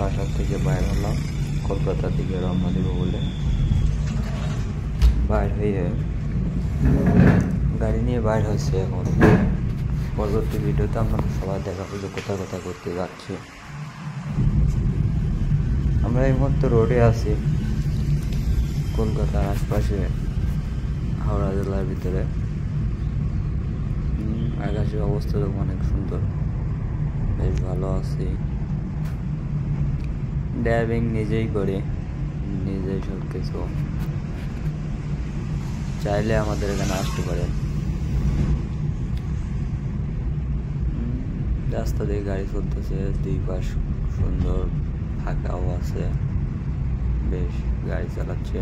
বাসা থেকে বাইর হলাম কলকাতা থেকে রওনা দেব বলে। বাইর হয়ে গাড়ি নিয়ে বাইর হয়েছে। এখন পরবর্তী ভিডিওতে আপনাদের সবাই দেখাবো যে কোথায় কোথায় করতে যাচ্ছি। আমরা এই মুহূর্তে রোডে আছি কলকাতার আশপাশে, হাওড়া জেলার ভিতরে। আকাশের অবস্থা তো অনেক সুন্দর, বেশ ভালো আছি। ড্রাইভিং নিজেই করি, নিজেই সব কিছু। চাইলে আমাদের এখানে আসতে পারেন। রাস্তা দিয়ে গাড়ি চলতেছে, দুই পাশ সুন্দর, ফাঁকাও আছে, বেশ গাড়ি চালাচ্ছে।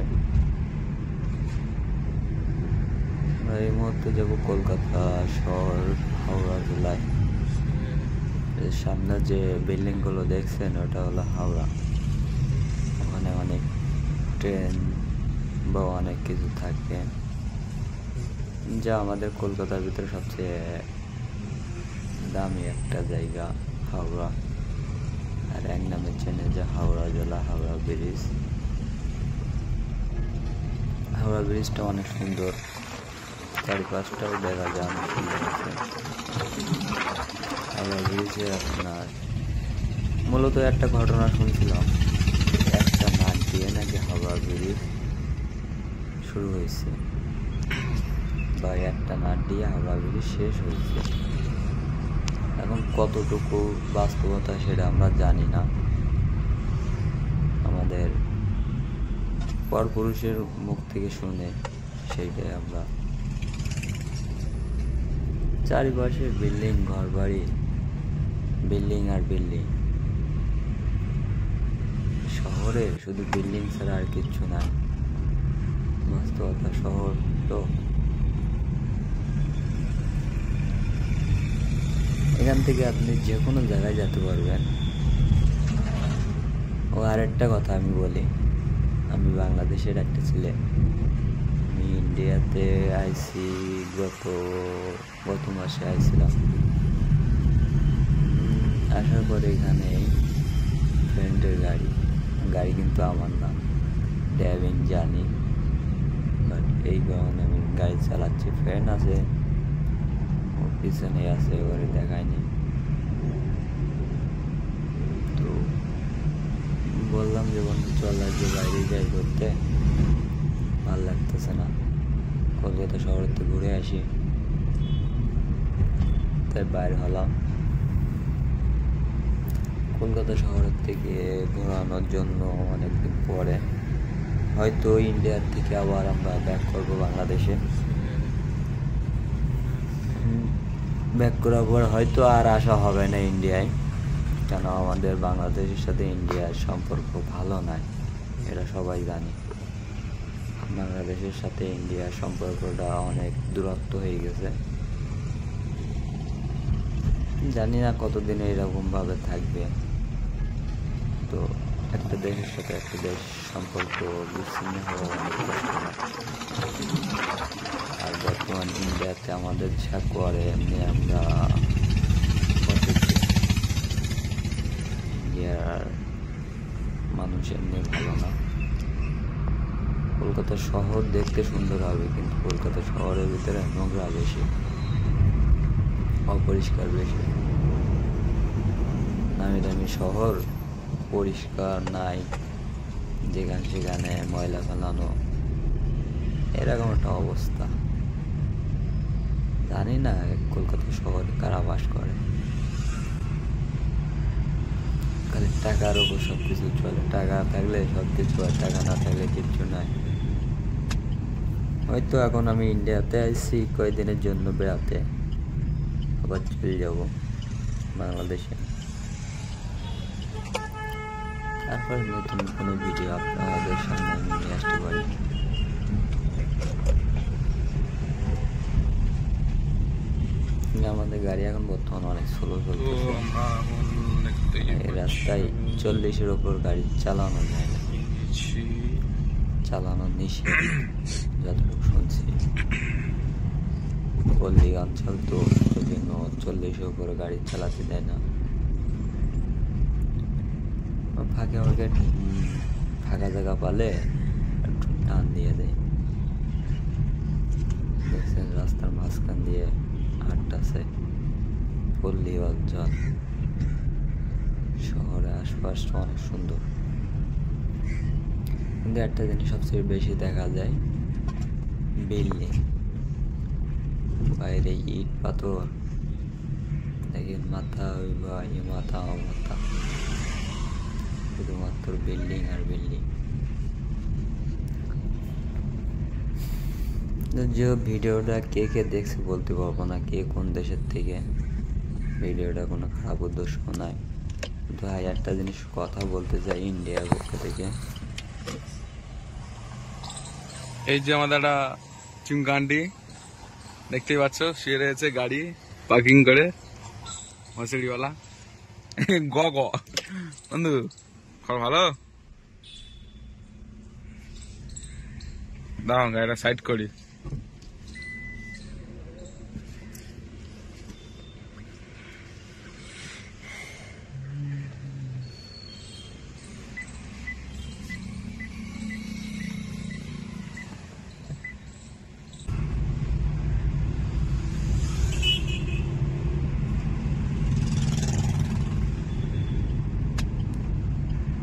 এই মুহূর্তে যাবো কলকাতা শহর, হাওড়া জেলায়। সামনে যে বিল্ডিং গুলো দেখছেন ওটা হলো হাওড়া। ওখানে অনেক ট্রেন বা অনেক কিছু থাকে, যা আমাদের কলকাতার ভিতরে সবচেয়ে দামি একটা জায়গা হাওড়া। আর এক নামে চেনে যে হাওড়া জেলা, হাওড়া ব্রিজ। হাওড়া ব্রিজটা অনেক সুন্দর, চারিপাশটাও দেখা যায় অনেক সুন্দর আছে। হাওড়া ব্রিজে আপনার মূলত একটা ঘটনা শুনছিলাম, একটা নাট দিয়ে নাকি হাওড়া ব্রিজ শুরু হয়েছে, বা একটা নাট দিয়ে হাওড়া ব্রিজ শেষ হয়েছে। এখন কতটুকু বাস্তবতা সেটা আমরা জানি না। আমাদের পরপুরুষের মুখ থেকে শুনে সেইটাই আমরা। চারিপাশে বিল্ডিং, ঘর বাড়ি, বিল্ডিং আর বিল্ডিং। শহরে শুধু বিল্ডিং ছাড়া আর কিচ্ছু নাই। বাস্তবতা শহর তো। এখান থেকে আপনি যে কোনো জায়গায় যেতে পারবেন। ও আর একটা কথা আমি বলি, আমি বাংলাদেশের একটা ছেলে। আমি ইন্ডিয়াতে আইছি গত মাসে আইছিলাম। আসার পরে এখানে ফ্রেন্ডের গাড়ি কিন্তু আমার না, ড্রাইভিং জানি, বাট এই কারণে আমি গাড়ি চালাচ্ছি। ফ্রেন্ড আছে, ওর পিছনে আছে, ওরে দেখায়নি। তো বললাম যে বন্ধু চল আজকে বাইরে যাই ঘুরতে, ভালো লাগতেছে না, কলকাতা শহরেতে ঘুরে আসি। তাই বাইরে হলাম কলকাতা শহরের থেকে ঘোরানোর জন্য। অনেকদিন পরে হয়তো ইন্ডিয়ার থেকে আবার আমরা ব্যাক করবো বাংলাদেশে। ব্যাক করার পর হয়তো আর আসা হবে না ইন্ডিয়ায়, কেন আমাদের বাংলাদেশের সাথে ইন্ডিয়ার সম্পর্ক ভালো নয়, এটা সবাই জানি। বাংলাদেশের সাথে ইন্ডিয়ার সম্পর্কটা অনেক দূরত্ব হয়ে গেছে। জানি না কতদিন এরকমভাবে থাকবে। তো একটা দেশের সাথে একটা দেশ সম্পর্ক বিচ্ছিন্ন হওয়া অনেক কষ্ট। আর বর্তমান ইন্ডিয়াতে আমাদের যা করে এমনি আমরা ইন্ডিয়ার মানুষ এমনি ভালো না। কলকাতা শহর দেখতে সুন্দর হবে, কিন্তু কলকাতা শহরের ভিতরে নোংরা বেশি, অপরিষ্কার বেশি। নামি দামি শহর, পরিষ্কার নাই, যেখানে সেখানে ময়লা ফেলানো, এরকম একটা অবস্থা। জানি না কলকাতা শহরে কারা বাস করে। খালি টাকার উপর সবকিছু চলে, টাকা থাকলে সবকিছু, আর টাকা না থাকলে কিচ্ছু নাই। হয়তো এখন আমি ইন্ডিয়াতে আসছি কয়েকদিনের জন্য বেড়াতে, আবার চলে যাব বাংলাদেশে। তারপর নতুন কোনো ভিডিও আপনাদের সামনে আমি নিয়ে আসতে পারি। আমাদের গাড়ি এখন বর্তমানে অনেক স্লো চলতেছে। এই রাস্তায় 40-এর উপর গাড়ি চালানো যায় না, চালানো নিষেধ যতটুকু শুনছি। পল্লী অঞ্চল তো, সেজন্য 40-এর উপরে গাড়ি চালাতে দেয় না। ফাঁকে ফাঁকে ফাঁকা জায়গা পালে একটু টান দিয়ে দেয়। দেখছেন রাস্তার মাঝখান দিয়ে হাঁটতেছে পল্লী অঞ্চল, শহরের আশপাশটা অনেক সুন্দর। কিন্তু একটা জিনিস সবচেয়ে বেশি দেখা যায়, বিল্ডিং, বাইরে ইট পাথর, দেখেন মাথা মাথা মাথা, শুধুমাত্র বিল্ডিং আর বিল্ডিং। যে ভিডিওটা কে কে দেখছে বলতে পারবো না, কে কোন দেশের থেকে। ভিডিওটা কোনো খারাপ উদ্দেশ্য নাই, কিন্তু একটা জিনিস কথা বলতে চাই ইন্ডিয়ার পক্ষ থেকে। এই যে আমাদের একটা চুমকান্ডি দেখতেই পাচ্ছ, শুয়ে রয়েছে গাড়ি পার্কিং করে মশারিওয়ালা। গ গ বন্ধু খবর ভালো, দাও গাড়িটা সাইড করি।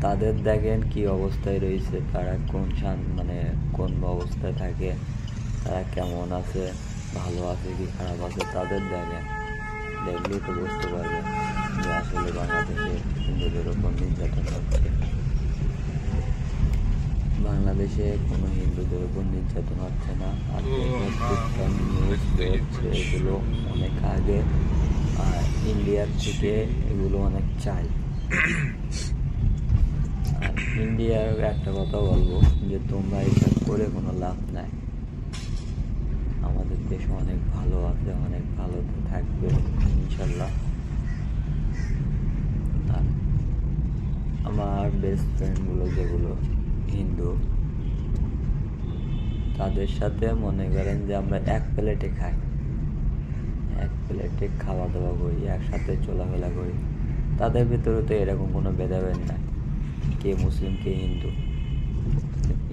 তাদের দেখেন কি অবস্থায় রয়েছে, তারা কোন মানে কোন অবস্থায় থাকে, তারা কেমন আছে, ভালো আছে কি খারাপ আছে, তাদের দেখেন। দেখলেই তো বুঝতে পারবেন যে আসলে বাংলাদেশে হিন্দুদের উপর নির্যাতন হচ্ছে। বাংলাদেশে কোনো হিন্দুদের উপর নির্যাতন হচ্ছে না। আর নিউজ হচ্ছে এগুলো অনেক আগে, আর ইন্ডিয়ার থেকে এগুলো অনেক চাই। আর ইন্ডিয়ার একটা কথা বলবো যে তোমরা এটা করে কোনো লাভ নাই। আমাদের দেশ অনেক ভালো আছে, অনেক ভালো থাকবে ইনশাল্লাহ। আর আমার বেস্ট ফ্রেন্ডগুলো যেগুলো হিন্দু, তাদের সাথে মনে করেন যে আমরা এক প্লেটে খাই, এক প্লেটে খাওয়া দাওয়া করি, একসাথে চলাফেরা করি। তাদের ভিতরে তো এরকম কোনো ভেদাভেদ নাই, কে মুসলিম কে হিন্দু।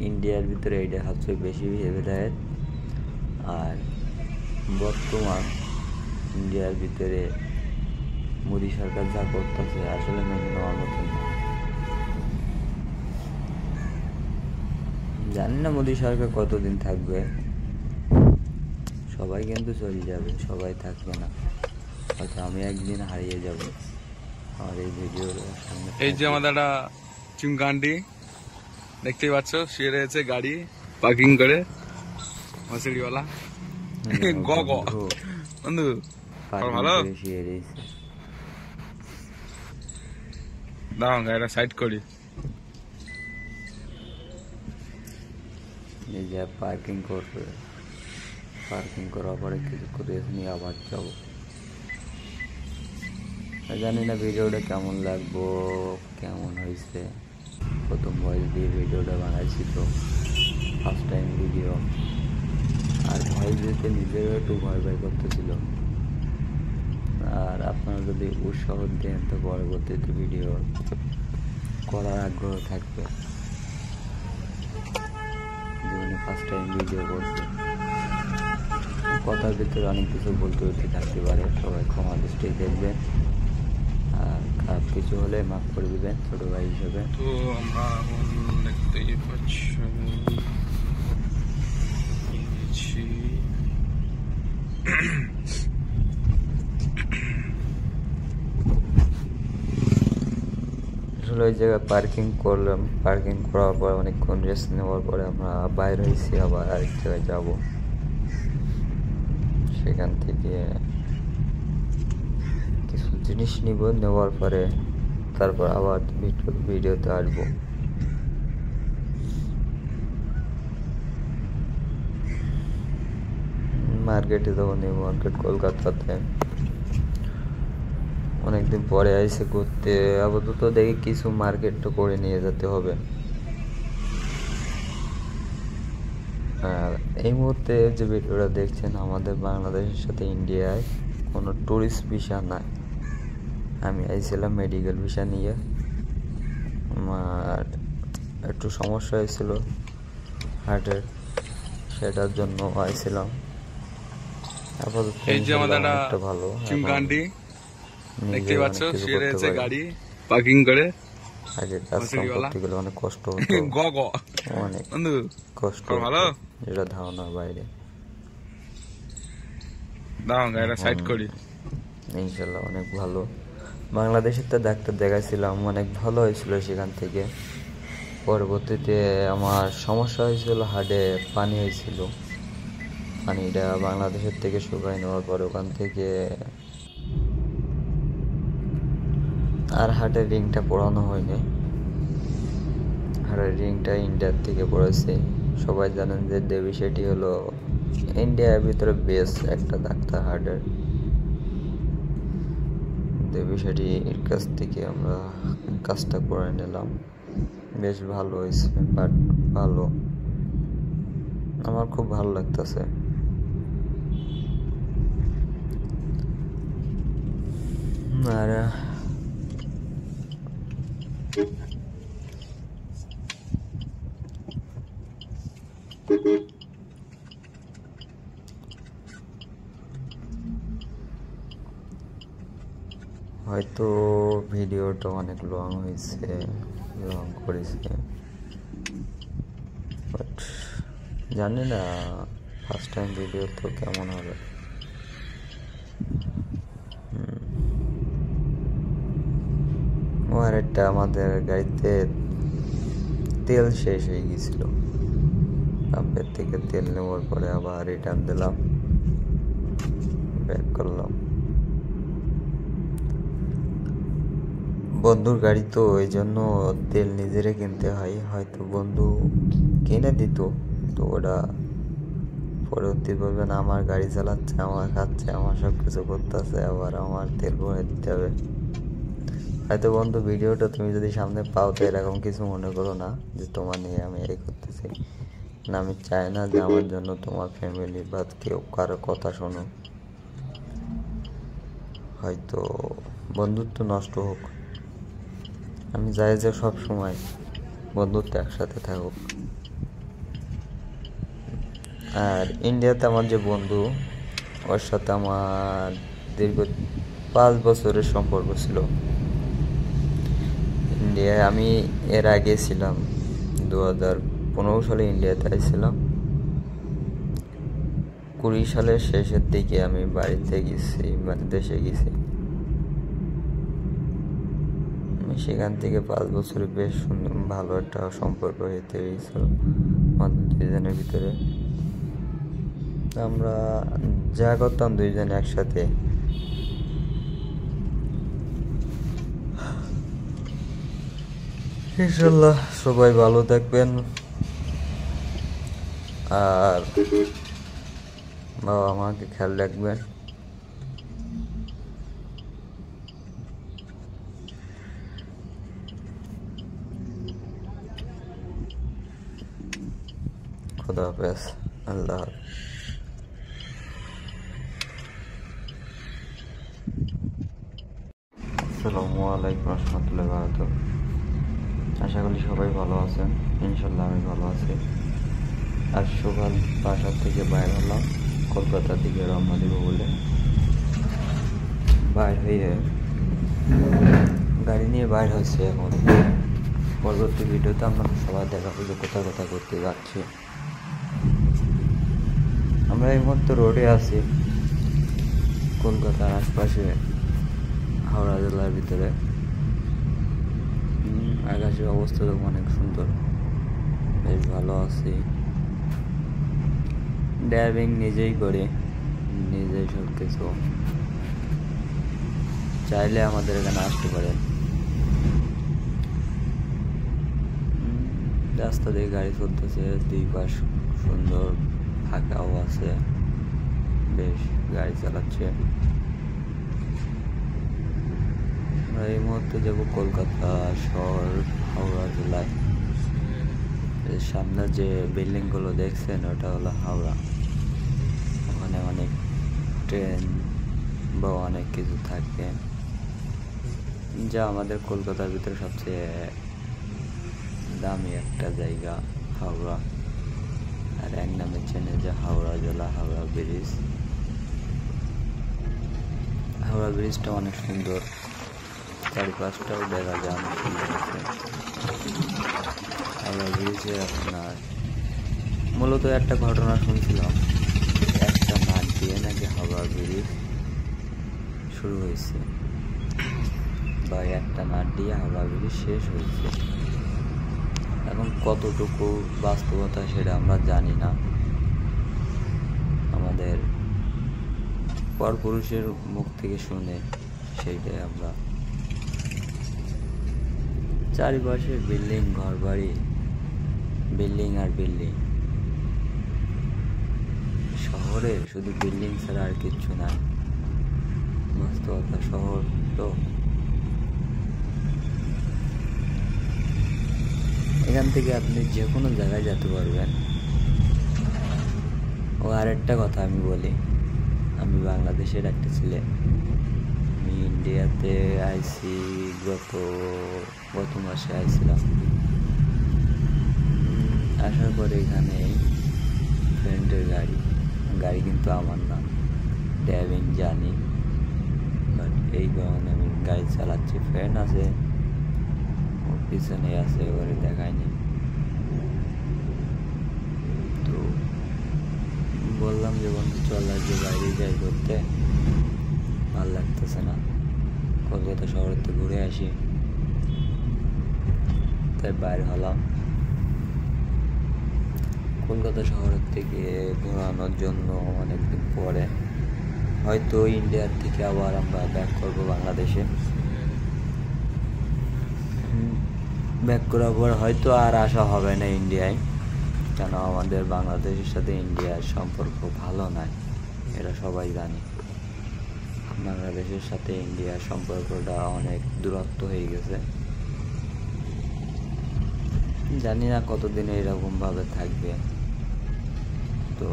ইন্ডিয়ার ভিতরে এইটা সবচেয়ে বেশি ভেদাভেদ। আর বর্তমান ইন্ডিয়ার ভিতরে মোদী সরকার যা করতেছে আসলে মেনে নেওয়ার মতন না। জানি না মোদী সরকার কতদিন থাকবে, সবাই কিন্তু চলে যাবে, সবাই থাকবে না, হয়তো আমি একদিন হারিয়ে যাব। আর এই ভিডিওর সামনে এই যে আমাদের একটা চুমকান্ডি দেখতেই পাচ্ছ, শুয়ে রয়েছে গাড়ি পার্কিং করে মশারিওয়ালা। গ গ বন্ধু খবর ভালো, দাও গাড়িটা সাইড করি। এই যে পার্কিং করবে, পার্কিং করার পরে কিছু করে নিয়ে আবার যাবো। জানি না ভিডিওটা কেমন লাগবো, কেমন হয়েছে। প্রথম ভয়েস দিয়ে ভিডিওটা বানাইছি, তো ফার্স্ট টাইম ভিডিও। আর ভয়েস দিতে নিজেরও একটু ভয় ভয় করতেছিল। আর আপনারা যদি উৎসাহ দেন তো পরবর্তীতে ভিডিও করার আগ্রহ থাকবে। জীবনে ফার্স্ট টাইম ভিডিও করছি, কথার ভিতরে অনেক কিছু বলতে থাকতে পারে, সবাই ক্ষমা দৃষ্টি দেখবেন। আর খারাপ কিছু হলে মাফ করে দিবেন ছোট ভাই হিসেবে। তো আমরা দেখতেই পাচ্ছি আসলে ওই জায়গায় পার্কিং করলাম, পার্কিং করার পর অনেকক্ষণ রেস্ট নেওয়ার পরে আমরা বাইরে হয়েছি, আবার আরেক জায়গায় যাব। সেখান থেকে কিছু জিনিস নিব, নেওয়ার পরে তারপর আবার ভিডিওতে আসবো। মার্কেটে যাবো, নিউ মার্কেট কলকাতাতে অনেকদিন পরে আইসে ঘুরতে। আপাতত দেখি কিছু মার্কেট তো করে নিয়ে যেতে হবে। আর এই মুহূর্তে যে ভিডিওটা দেখছেন, আমাদের বাংলাদেশের সাথে ইন্ডিয়ায় কোনো ট্যুরিস্ট ভিসা নাই। আমি আইছিলাম মেডিকেল ভিসা নিয়ে, একটু সমস্যা হয়েছিল হার্টের, সেটার জন্য আইছিলাম। আপাতত এই যে আমাদের ইনশাল্লাহ একটা অনেকটা ভালো, চুমকা আন্টি দেখতে নিজে পাচ্ছ, অনেক কিছু শুয়ে করতে রয়েছে পারি। গাড়ি পার্কিং করে। আগে কাজ কাম মশারিওয়ালা করতে গেলে অনেক কষ্ট হতো, গ গ অনেক বন্ধু কষ্ট খবর ভালো? হতো, যেটা ধারণার বাইরে। দাঁড়াও গাড়িটা সাইড এখন করি। ইনশাল্লাহ অনেক ভালো। বাংলাদেশের তো ডাক্তার দেখাইছিলাম, অনেক ভালো হয়েছিল সেখান থেকে। পরবর্তীতে আমার সমস্যা হয়েছিল, হার্টে পানি হয়েছিল। পানিটা বাংলাদেশের থেকে শুকাই নেওয়ার পর ওখান থেকে আর হার্টের রিংটা পড়ানো হয়নি। হার্টের রিংটা ইন্ডিয়ার থেকে পড়েছে। সবাই জানেন যে দেবী শেঠি হলো ইন্ডিয়ার ভিতরে বেস্ট একটা ডাক্তার হার্টের। দেবী শেঠির কাছ থেকে আমরা কাজটা করে নিলাম, বেশ ভালো হয়েছে। বাট ভালো, আমার খুব ভালো লাগতেছে। আর হয়তো ভিডিওটা অনেক লং হয়েছে, লং করেছে, বাট জানি না ফার্স্ট টাইম ভিডিও তো কেমন হবে। আর একটা আমাদের গাড়িতে তেল শেষ হয়ে গেছিল, পাম্পের থেকে তেল নেওয়ার পরে আবার রিটার্ন দিলাম, ব্যাক করলাম। বন্ধুর গাড়ি তো ওই জন্য তেল নিজেরে কিনতে হয়, হয়তো বন্ধু কিনে দিত, তো ওটা পরবর্তী বলবেন আমার গাড়ি চালাচ্ছে, আমার খাচ্ছে, আমার সব কিছু করতেছে, আবার আমার তেল ভরে দিতে হবে। হয়তো বন্ধু ভিডিওটা তুমি যদি সামনে পাও তো এরকম কিছু মনে করো না যে তোমার নিয়ে আমি এই করতেছি না। আমি চাই না যে আমার জন্য তোমার ফ্যামিলি বা কেউ কারো কথা শোনো। হয়তো বন্ধুত্ব নষ্ট হোক, আমি চাই যে সব সময় বন্ধুত্ব একসাথে থাকুক। আর ইন্ডিয়াতে আমার যে বন্ধু, ওর সাথে আমার দীর্ঘ 5 বছরের সম্পর্ক ছিল। ইন্ডিয়ায় আমি এর আগে ছিলাম 2015 সালে ইন্ডিয়াতে আসছিলাম। 20 সালের শেষের দিকে আমি বাড়িতে গেছি, মানে দেশে গেছি। সেখান থেকে 5 বছরে বেশ সুন্দর ভালো একটা সম্পর্ক হতে গেছিল আমাদের দুজনের ভিতরে। আমরা যা করতাম দুইজন একসাথে। ইনশাল্লাহ সবাই ভালো থাকবেন, আর বাবা মাকে খেয়াল রাখবেন। খুদা হাফেজ, আল্লাহ হাফেজ। আসসালামু আলাইকুম রহমতুল্লাহি ওয়া বারাকাতুহু। আশা করি সবাই ভালো আছেন, ইনশাল্লাহ আমি ভালো আছি। আজ সকাল বাসা থেকে বাইর হলাম, কলকাতা থেকে রওনা দেব বলে। বাইর হয়ে গাড়ি নিয়ে বাইর হয়েছে এখন। পরবর্তী ভিডিওতে আপনাদের সবাই দেখাবো যে কোথায় কোথায় ঘুরতে যাচ্ছি। আমরা এই মুহূর্তে রোডে আছি, কলকাতার আশপাশে, হাওড়া জেলার ভিতরে। আকাশের অবস্থা তো অনেক সুন্দর, বেশ ভালো আছি। ড্রাইভিং নিজেই করি, নিজেই সব কিছু। চাইলে আমাদের এখানে আসতে পারেন। রাস্তা দিয়ে গাড়ি চলতেছে, দুই পাশ সুন্দর, ফাঁকাও আছে, বেশ গাড়ি চালাচ্ছে। আমরা এই মুহূর্তে যাব কলকাতা শহর, হাওড়া জেলায়। সামনে যে বিল্ডিং গুলো দেখছেন ওটা হলো হাওড়া। ওখানে অনেক ট্রেন বা অনেক কিছু থাকে, যা আমাদের কলকাতার ভিতরে সবচেয়ে দামি একটা জায়গা হাওড়া, আর এক নামে চেনে যে হাওড়া জেলা, হাওড়া ব্রিজ। হাওড়া ব্রিজটা অনেক সুন্দর, চারিপাশটাও দেখা যায় অনেক সুন্দর আছে। হাওড়া ব্রিজে আপনার মূলত একটা ঘটনা শুনছিলাম, একটা নাট দিয়ে নাকি হাওড়া ব্রিজ শুরু হয়েছে, বা একটা নাট দিয়ে হাওড়া ব্রিজ শেষ হয়েছে। এখন কতটুকু বাস্তবতা সেটা আমরা জানি না, আমাদের পরপুরুষের মুখ থেকে শুনে সেইটাই আমরা। চারিপাশে বিল্ডিং, ঘর বাড়ি, বিল্ডিং আর বিল্ডিং। শহরে শুধু বিল্ডিং ছাড়া আর কিচ্ছু নাই, বাস্তবতা শহর তো। এখান থেকে আপনি যে কোনো জায়গায় যেতে পারবেন। ও আরেকটা কথা আমি বলি, আমি বাংলাদেশের একটা ছেলে, আমি ইন্ডিয়াতে আইছি গত মাসে আইছিলাম। আসার পরে এখানে ফ্রেন্ডের গাড়ি কিন্তু আমার না, ড্রাইভিং জানি, বাট এই কারণে আমি গাড়ি চালাচ্ছি। ফ্রেন্ড আছে, ওর পিছনে আছে, এবারে দেখায়নি। তো বললাম যে বন্ধু চল আজকে বাইরে যাই ঘুরতে, ভালো লাগতেছে না, কলকাতা শহরেতে ঘুরে আসি। তাই বাইরে হলাম। কলকাতা শহরের থেকে ঘোরানোর জন্য অনেকদিন পরে হয়তো ইন্ডিয়ার থেকে আবার আমরা ব্যাক করবো বাংলাদেশে। ব্যাক করার পর হয়তো আর আসা হবে না ইন্ডিয়ায়, কেন আমাদের বাংলাদেশের সাথে ইন্ডিয়ার সম্পর্ক ভালো নয়, এটা সবাই জানে। বাংলাদেশের সাথে ইন্ডিয়ার সম্পর্কটা অনেক দূরত্ব হয়ে গেছে। জানি না কতদিন এরকমভাবে থাকবে। তো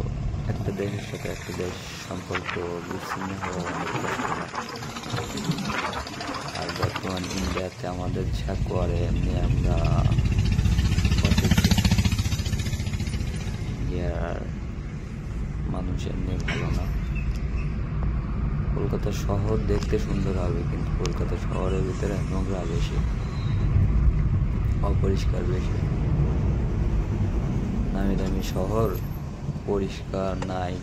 একটা দেশের সাথে একটা দেশ সম্পর্ক বিচ্ছিন্ন হওয়া অনেক কষ্টকর। আর বর্তমান ইন্ডিয়াতে আমাদের যা করে এমনি আমরা ইন্ডিয়ার মানুষ এমনি ভালো না। কলকাতা শহর দেখতে সুন্দর হবে, কিন্তু কলকাতা শহরের ভিতরে নোংরা বেশি, অপরিষ্কার বেশি। নামি দামি শহর, পরিষ্কার নাই,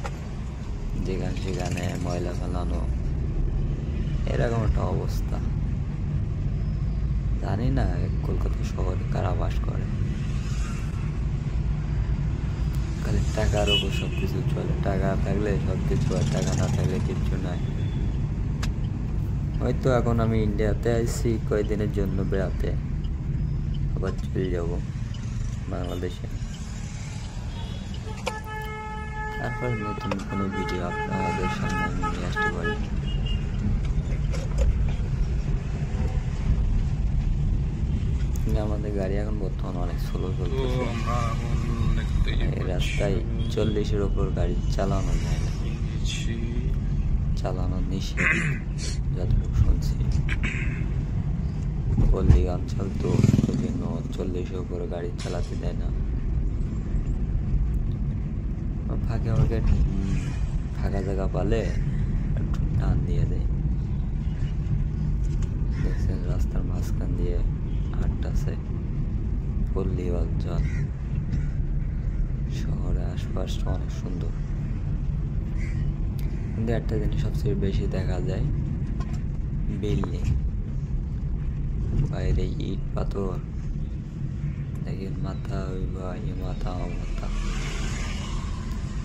যেখানে সেখানে ময়লা ফেলানো, এরকম একটা অবস্থা। জানি না কলকাতা শহরে কারা বাস করে, খালি টাকার উপর সবকিছু চলে। টাকা থাকলে সবকিছু, আর টাকা না থাকলে কিচ্ছু নাই। হয়তো এখন আমি ইন্ডিয়াতে আসছি কয়েকদিনের জন্য বেড়াতে, আবার চলে যাব বাংলাদেশে। তারপর নতুন কোনো ভিডিও আপনাদের সামনে আমি নিয়ে আসতে পারি। আমাদের গাড়ি এখন বর্তমানে অনেক স্লো চলতেছে, এই রাস্তায় 40-এর ওপর গাড়ি চালানো যায় না, চালানো নিষেধ যতটুকু শুনছি। পল্লী অঞ্চল তো, ওই জন্য 40-এর উপর গাড়ি চালাতে দেয় না। ফাঁকে ফাঁকে ফাঁকা জায়গা পালে একটু টান দিয়ে দেয়। দেখছেন রাস্তার মাঝখান দিয়ে হাঁটতেছে পল্লী অঞ্চল। শহরের আশপাশটা অনেক সুন্দর, কিন্তু একটা জিনিস সবচেয়ে বেশি দেখা যায়, বিল্ডিং, বাইরে ইট পাথর, দেখেন মাথা ওই ভাই, মাথা মাথা,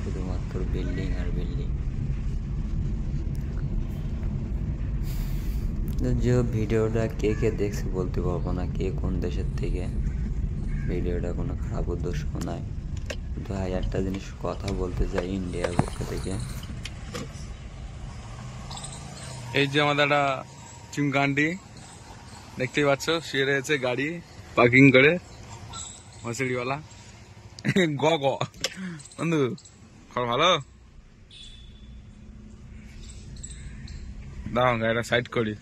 শুধুমাত্র বিল্ডিং আর বিল্ডিং। যে ভিডিওটা কে কে দেখছে বলতে পারবো না, কে কোন দেশের থেকে। ভিডিওটা কোনো খারাপ উদ্দেশ্য নাই, কিন্তু একটা জিনিস কথা বলতে চাই ইন্ডিয়ার পক্ষ থেকে। এই যে আমাদের একটা চিমকান্ডি দেখতেই পাচ্ছ, শুয়ে রয়েছে গাড়ি পার্কিং করে, মশারিওয়ালা। গ গ বন্ধু, খবর ভালো? দাঁড়াও গাড়িটা সাইড করি।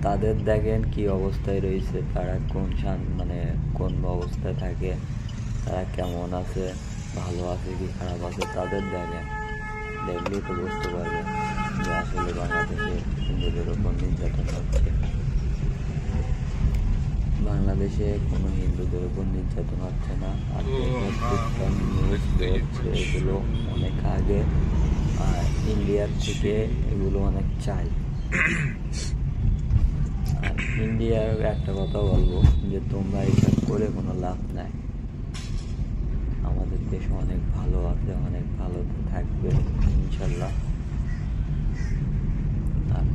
তাদের দেখেন কি অবস্থায় রয়েছে, তারা মানে কোন অবস্থায় থাকে, তারা কেমন আছে, ভালো আছে কি খারাপ আছে, তাদের দেখেন, দেখলেই তো বুঝতে পারবেন যে আসলে বাংলাদেশে হিন্দুদের ওপর নির্যাতন হচ্ছে। বাংলাদেশে কোনো হিন্দুদের উপর নির্যাতন হচ্ছে না। আর নিউজ হচ্ছে এগুলো অনেক আগে, আর ইন্ডিয়ার থেকে এগুলো অনেক চাই। আর ইন্ডিয়ার একটা কথা বলবো যে তোমরা এইসব করে কোনো লাভ নাই। আমাদের দেশ অনেক ভালো আছে, অনেক ভালো থাকবে ইনশাল্লাহ। আর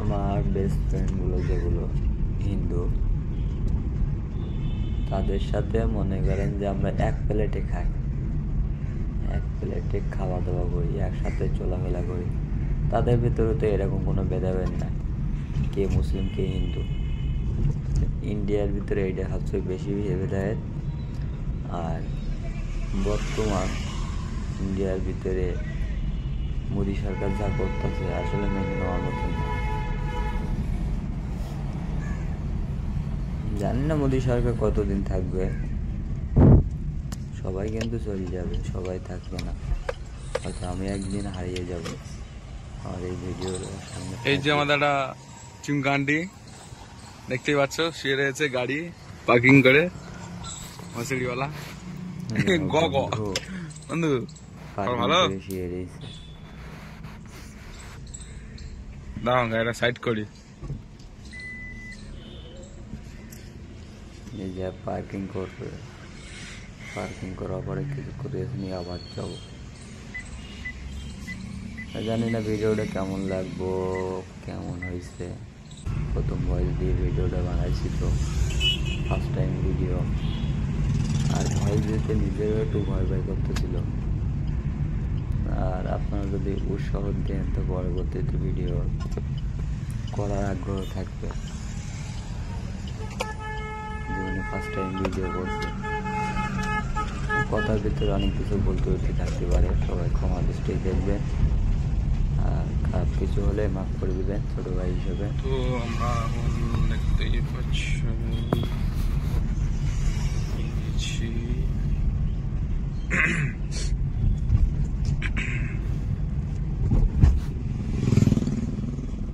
আমার বেস্ট ফ্রেন্ডগুলো যেগুলো হিন্দু, তাদের সাথে মনে করেন যে আমরা এক প্লেটে খাই, এক প্লেটে খাওয়া দাওয়া করি, একসাথে চলাফেরা করি। তাদের ভিতরে তো এরকম কোনো ভেদাভেদ নাই, কে মুসলিম কে হিন্দু। ইন্ডিয়ার ভিতরে এইটা সবচেয়ে বেশি ভেদাভেদ। আর বর্তমান ইন্ডিয়ার ভিতরে মোদী সরকার যা করতেছে আসলে মেনে নেওয়ার মতন না। জানি না মোদী সরকার কতদিন থাকবে, সবাই কিন্তু চলে যাবে, সবাই থাকবে না, হয়তো আমি একদিন হারিয়ে যাব। আর এই ভিডিওর সামনে এই যে আমাদের একটা চুমকান্ডি দেখতেই পাচ্ছ, শুয়ে রয়েছে গাড়ি পার্কিং করে, মশারিওয়ালা গ গ বন্ধু ভালো শুয়ে রয়েছে। দাঁড়াও গাড়িটা সাইড করি। এই যে পার্কিং করবে, পার্কিং করার পরে কিছু করে নিয়ে আবার যাবো। জানি না ভিডিওটা কেমন লাগবো, কেমন হয়েছে। প্রথম ভয়েস দিয়ে ভিডিওটা বানাইছি, তো ফার্স্ট টাইম ভিডিও। আর ভয়েস দিতে নিজেরও একটু ভয় ভয় করতেছিল। আর আপনারা যদি উৎসাহ দেন তো পরবর্তীতে ভিডিও করার আগ্রহ থাকবে। জীবনে ফার্স্ট টাইম ভিডিও করছি, কথার ভিতরে অনেক কিছু বলতে বলতে থাকতে পারে, সবাই ক্ষমা দৃষ্টিতে দেখবেন। আর খারাপ কিছু হলে মাফ করে দিবেন ছোট ভাই হিসেবে। তো আমরা দেখতেই পাচ্ছি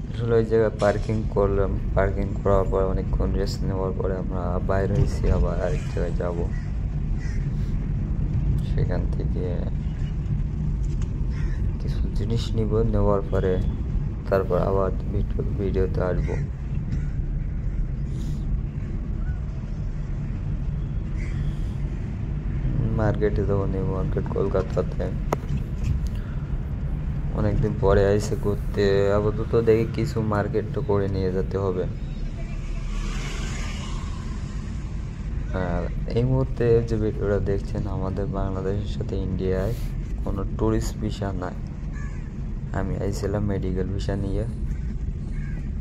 আসলে ওই জায়গায় পার্কিং করলাম, পার্কিং করার পর অনেকক্ষণ রেস্ট নেওয়ার পরে আমরা বাইরে হয়েছি, আবার আরেক জায়গায় যাব। সেখান থেকে কিছু জিনিস নিব, নেওয়ার পরে তারপর আবার ভিডিওতে আসবো। মার্কেটে যাবো, নিউ মার্কেট কলকাতাতে অনেকদিন পরে আইসে ঘুরতে। আপাতত দেখি কিছু মার্কেট তো করে নিয়ে যেতে হবে। আর এই মুহূর্তে যে ভিডিওটা দেখছেন, আমাদের বাংলাদেশের সাথে ইন্ডিয়ায় কোনো ট্যুরিস্ট ভিসা নাই। আমি আইছিলাম মেডিকেল ভিসা নিয়ে,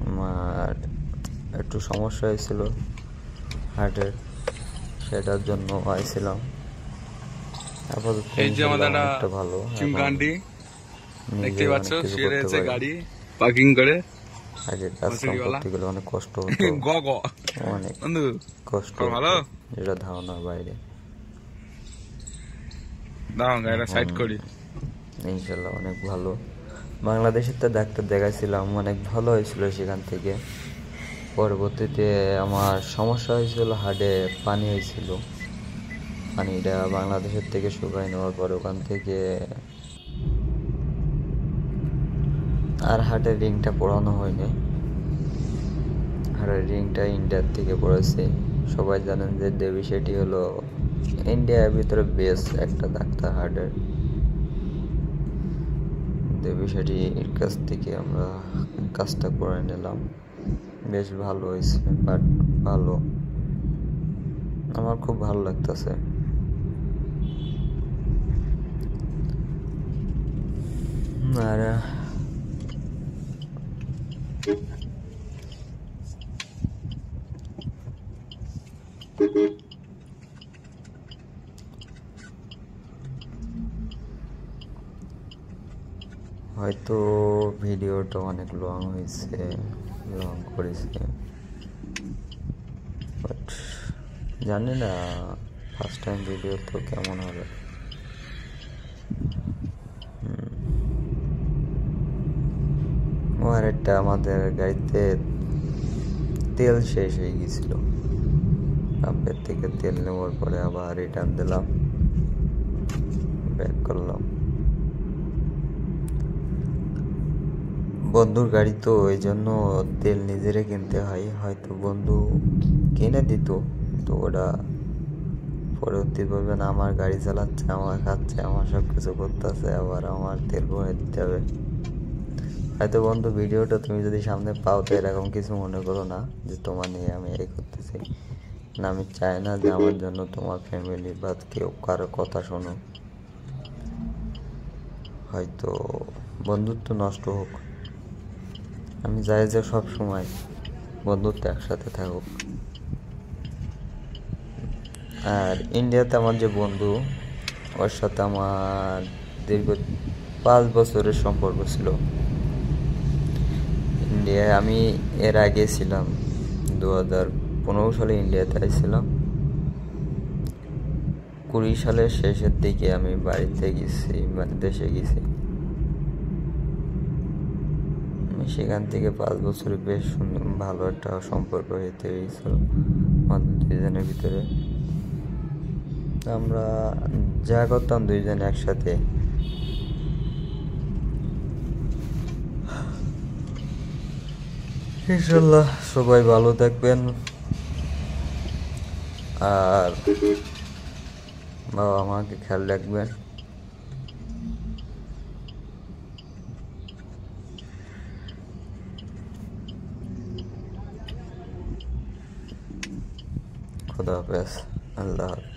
আমার একটু সমস্যা হয়েছিল হার্টের, সেটার জন্য আইছিলাম। আপাতত এই যে আমাদের একটা ভালো চুমকান্ডি দেখতেই পাচ্ছ, শুয়ে রয়েছে গাড়ি পার্কিং করে। আগে কাজ করতে গেলে অনেক কষ্ট হতো, গ গ অনেক বন্ধু কষ্ট ভালো, যেটা ধারণার বাইরে। দাঁড়াও গাড়িটা সাইড করি। ইনশাল্লাহ অনেক ভালো। বাংলাদেশের তো ডাক্তার দেখাইছিলাম, অনেক ভালো হয়েছিল সেখান থেকে। পরবর্তীতে আমার সমস্যা হয়েছিল, হার্টে পানি হয়েছিল। পানিটা বাংলাদেশের থেকে শুকাই নেওয়ার পর ওখান থেকে আর হার্টের রিংটা পরানো হয়নি। হার্টের রিংটা ইন্ডিয়ার থেকে পড়েছে। সবাই জানেন যে দেবী সেটি হলো ইন্ডিয়ার ভিতরে বেস্ট একটা ডাক্তার হার্টের। দেবী সেটির কাছ থেকে আমরা কাজটা করে নিলাম, বেশ ভালো হয়েছে। বাট ভালো, আমার খুব ভালো লাগতেছে। আর হয়তো ভিডিওটা অনেক লং হয়েছে, লং করেছি, বাট জানি না ফার্স্ট টাইম ভিডিও তো কেমন হবে। ও আরেকটা, আমাদের গাড়িতে তেল শেষ হয়ে গেছিল, পাম্পের থেকে তেল নেওয়ার পরে আবার রিটার্ন দিলাম, ব্যাক করলাম। বন্ধুর গাড়ি তো ওই জন্য তেল নিজেরে কিনতে হয়, হয়তো বন্ধু কিনে দিত, তো ওটা পরবর্তী বলবেন আমার গাড়ি চালাচ্ছে, আমার খাচ্ছে, আমার সব কিছু করতেছে, আবার আমার তেল ভরে দিতে হবে। হয়তো বন্ধু ভিডিওটা তুমি যদি সামনে পাও তো এরকম কিছু মনে করো না যে তোমার নিয়ে আমি এই করতেছি না, আমি চাই না যে আমার জন্য তোমার ফ্যামিলি বা কেউ কারো কথা শোনো, হয়তো বন্ধুত্ব নষ্ট হোক, আমি চাই যে সব সময় বন্ধুত্ব একসাথে থাকুক। আর ইন্ডিয়াতে আমার যে বন্ধু, ওর সাথে আমার দীর্ঘ 5 বছরের সম্পর্ক ছিল। ইন্ডিয়ায় আমি এর আগে ছিলাম 2015 সালে ইন্ডিয়াতে আসছিলাম, 20 সালের শেষের দিকে আমি বাড়িতে গেছি, মানে দেশে গেছি। সেখান থেকে 5 বছরে বেশ ভালো একটা সম্পর্ক হতে হয়েছিল আমাদের দুইজনের ভিতরে। আমরা যা করতাম দুইজন একসাথে। ইনশাল্লাহ সবাই ভালো থাকবেন, আর বাবা মাকে খেয়াল রাখবেন। খুদা হাফেজ, আল্লাহ হাফেজ।